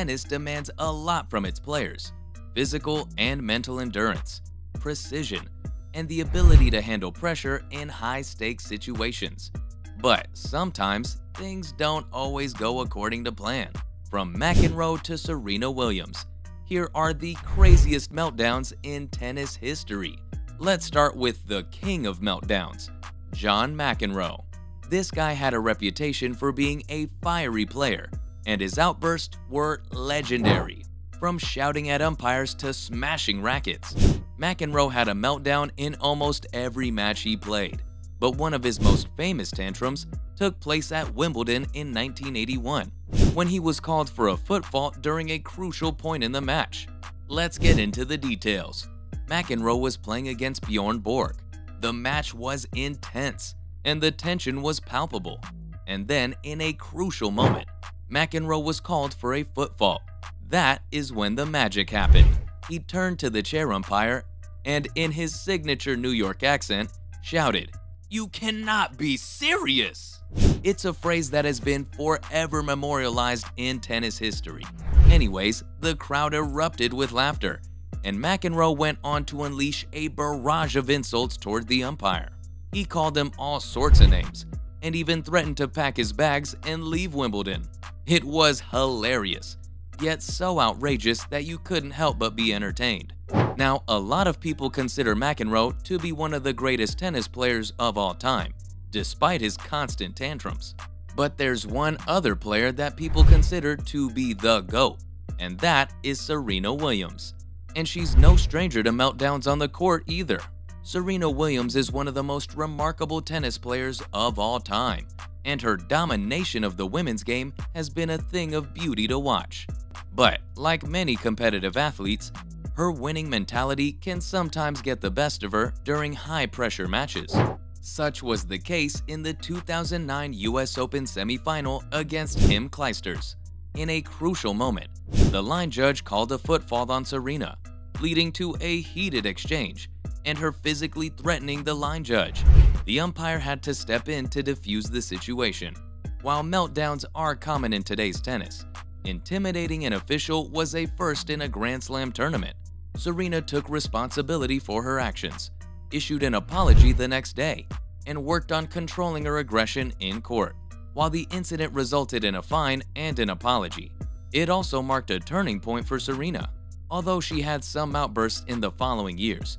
tennis demands a lot from its players: physical and mental endurance, precision, and the ability to handle pressure in high-stakes situations. But sometimes, things don't always go according to plan. From McEnroe to Serena Williams, here are the craziest meltdowns in tennis history. Let's start with the king of meltdowns, John McEnroe. This guy had a reputation for being a fiery player, and his outbursts were legendary. From shouting at umpires to smashing rackets, McEnroe had a meltdown in almost every match he played. But one of his most famous tantrums took place at Wimbledon in 1981, when he was called for a foot fault during a crucial point in the match. Let's get into the details. McEnroe was playing against Bjorn Borg. The match was intense, and the tension was palpable. And then, in a crucial moment, McEnroe was called for a foot fault. That is when the magic happened. He turned to the chair umpire and, in his signature New York accent, shouted, "You cannot be serious!" It's a phrase that has been forever memorialized in tennis history. Anyways, the crowd erupted with laughter, and McEnroe went on to unleash a barrage of insults toward the umpire. He called him all sorts of names, and even threatened to pack his bags and leave Wimbledon. It was hilarious, yet so outrageous that you couldn't help but be entertained. Now, a lot of people consider McEnroe to be one of the greatest tennis players of all time, despite his constant tantrums. But there's one other player that people consider to be the GOAT, and that is Serena Williams. And she's no stranger to meltdowns on the court either. Serena Williams is one of the most remarkable tennis players of all time, and her domination of the women's game has been a thing of beauty to watch. But, like many competitive athletes, her winning mentality can sometimes get the best of her during high-pressure matches. Such was the case in the 2009 US Open semifinal against Thiem Clijsters. In a crucial moment, the line judge called a foot fault on Serena, leading to a heated exchange and her physically threatening the line judge. The umpire had to step in to defuse the situation. While meltdowns are common in today's tennis, intimidating an official was a first in a Grand Slam tournament. Serena took responsibility for her actions, issued an apology the next day, and worked on controlling her aggression in court. While the incident resulted in a fine and an apology, it also marked a turning point for Serena. Although she had some outbursts in the following years,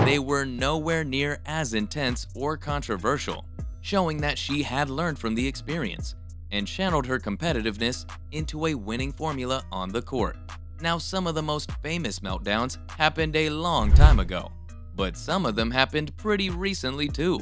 they were nowhere near as intense or controversial, showing that she had learned from the experience and channeled her competitiveness into a winning formula on the court. Now, some of the most famous meltdowns happened a long time ago, but some of them happened pretty recently too,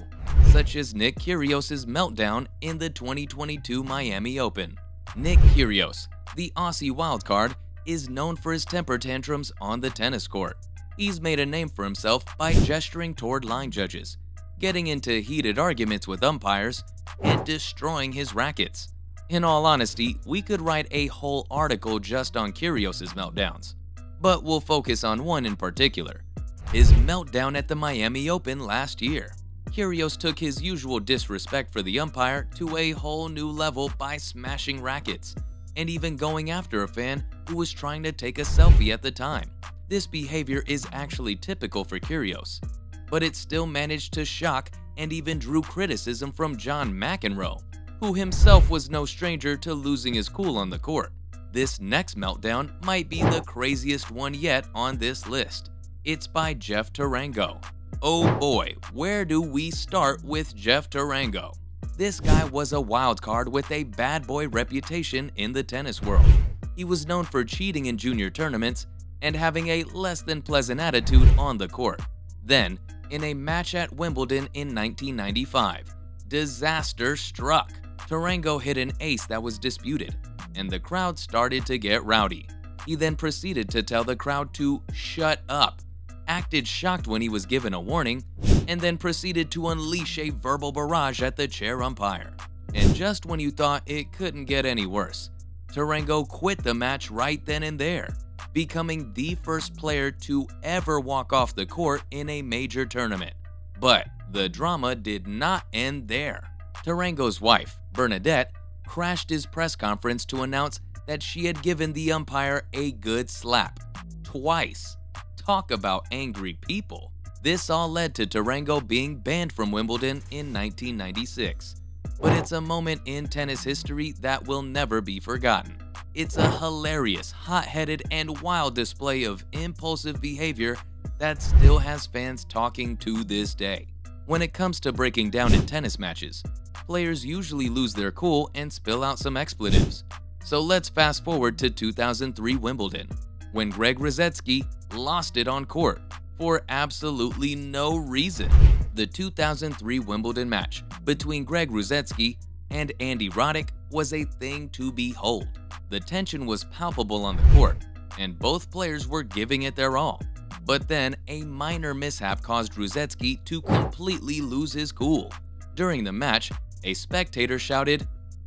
such as Nick Kyrgios' meltdown in the 2022 Miami Open. Nick Kyrgios, the Aussie wildcard, is known for his temper tantrums on the tennis court. He's made a name for himself by gesturing toward line judges, getting into heated arguments with umpires, and destroying his rackets. In all honesty, we could write a whole article just on Kyrgios' meltdowns, but we'll focus on one in particular: his meltdown at the Miami Open last year. Kyrgios took his usual disrespect for the umpire to a whole new level by smashing rackets, and even going after a fan who was trying to take a selfie at the time. This behavior is actually typical for Kyrgios, but it still managed to shock and even drew criticism from John McEnroe, who himself was no stranger to losing his cool on the court. This next meltdown might be the craziest one yet on this list. It's by Jeff Tarango. Oh boy, where do we start with Jeff Tarango? This guy was a wild card with a bad boy reputation in the tennis world. He was known for cheating in junior tournaments and having a less than pleasant attitude on the court. Then, in a match at Wimbledon in 1995, disaster struck. Tarango hit an ace that was disputed, and the crowd started to get rowdy. He then proceeded to tell the crowd to shut up, acted shocked when he was given a warning, and then proceeded to unleash a verbal barrage at the chair umpire. And just when you thought it couldn't get any worse, Tarango quit the match right then and there, becoming the first player to ever walk off the court in a major tournament. But the drama did not end there. Tarango's wife, Bernadette, crashed his press conference to announce that she had given the umpire a good slap. Twice. Talk about angry people. This all led to Tarango being banned from Wimbledon in 1996. But it's a moment in tennis history that will never be forgotten. It's a hilarious, hot-headed, and wild display of impulsive behavior that still has fans talking to this day. When it comes to breaking down in tennis matches, players usually lose their cool and spill out some expletives. So let's fast forward to 2003 Wimbledon, when Greg Ruzetsky lost it on court for absolutely no reason. The 2003 Wimbledon match between Greg Ruzetsky and Andy Roddick was a thing to behold. The tension was palpable on the court, and both players were giving it their all. But then, a minor mishap caused Ruzetsky to completely lose his cool. During the match, a spectator shouted,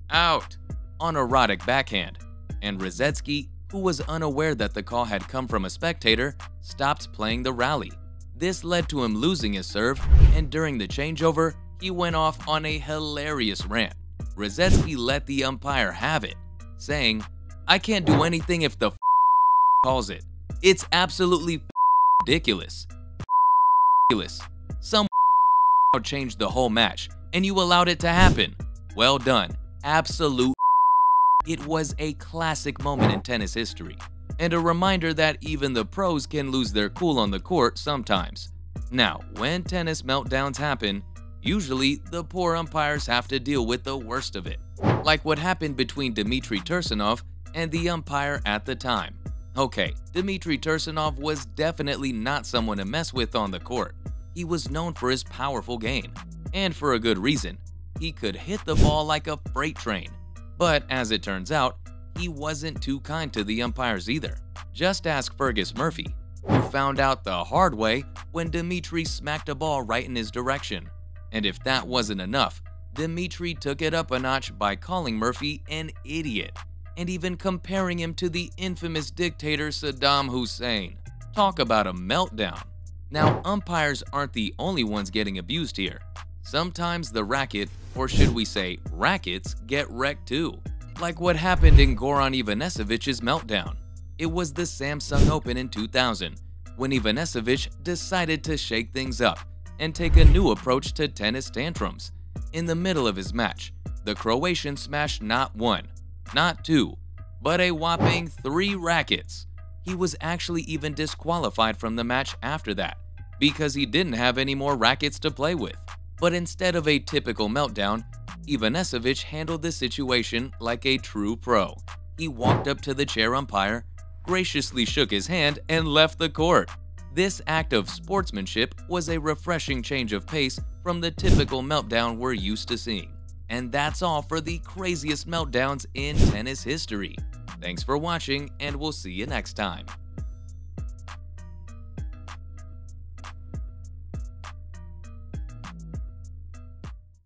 "Out!" on a Roddick backhand, and Ruzetsky, who was unaware that the call had come from a spectator, stopped playing the rally. This led to him losing his serve, and during the changeover, he went off on a hilarious rant. Ruzetsky let the umpire have it, saying, "I can't do anything if the calls it. It's absolutely ridiculous. Some changed the whole match, and you allowed it to happen. Well done. Absolute." It was a classic moment in tennis history, and a reminder that even the pros can lose their cool on the court sometimes. Now, when tennis meltdowns happen, usually the poor umpires have to deal with the worst of it, like what happened between Dmitry Tursunov and the umpire at the time. Okay, Dmitry Tursunov was definitely not someone to mess with on the court. He was known for his powerful game, and for a good reason. He could hit the ball like a freight train. But as it turns out, he wasn't too kind to the umpires either. Just ask Fergus Murphy, who found out the hard way when Dmitry smacked a ball right in his direction. And if that wasn't enough, Dmitry took it up a notch by calling Murphy an idiot, and even comparing him to the infamous dictator Saddam Hussein. Talk about a meltdown. Now, umpires aren't the only ones getting abused here. Sometimes the racket, or should we say rackets, get wrecked too. Like what happened in Goran Ivanišević's meltdown. It was the Samsung Open in 2000, when Ivanišević decided to shake things up and take a new approach to tennis tantrums. In the middle of his match, the Croatian smashed not one, not two, but a whopping 3 rackets. He was actually even disqualified from the match after that, because he didn't have any more rackets to play with. But instead of a typical meltdown, Ivanišević handled the situation like a true pro. He walked up to the chair umpire, graciously shook his hand, and left the court. This act of sportsmanship was a refreshing change of pace from the typical meltdown we're used to seeing. And that's all for the craziest meltdowns in tennis history. Thanks for watching, and we'll see you next time.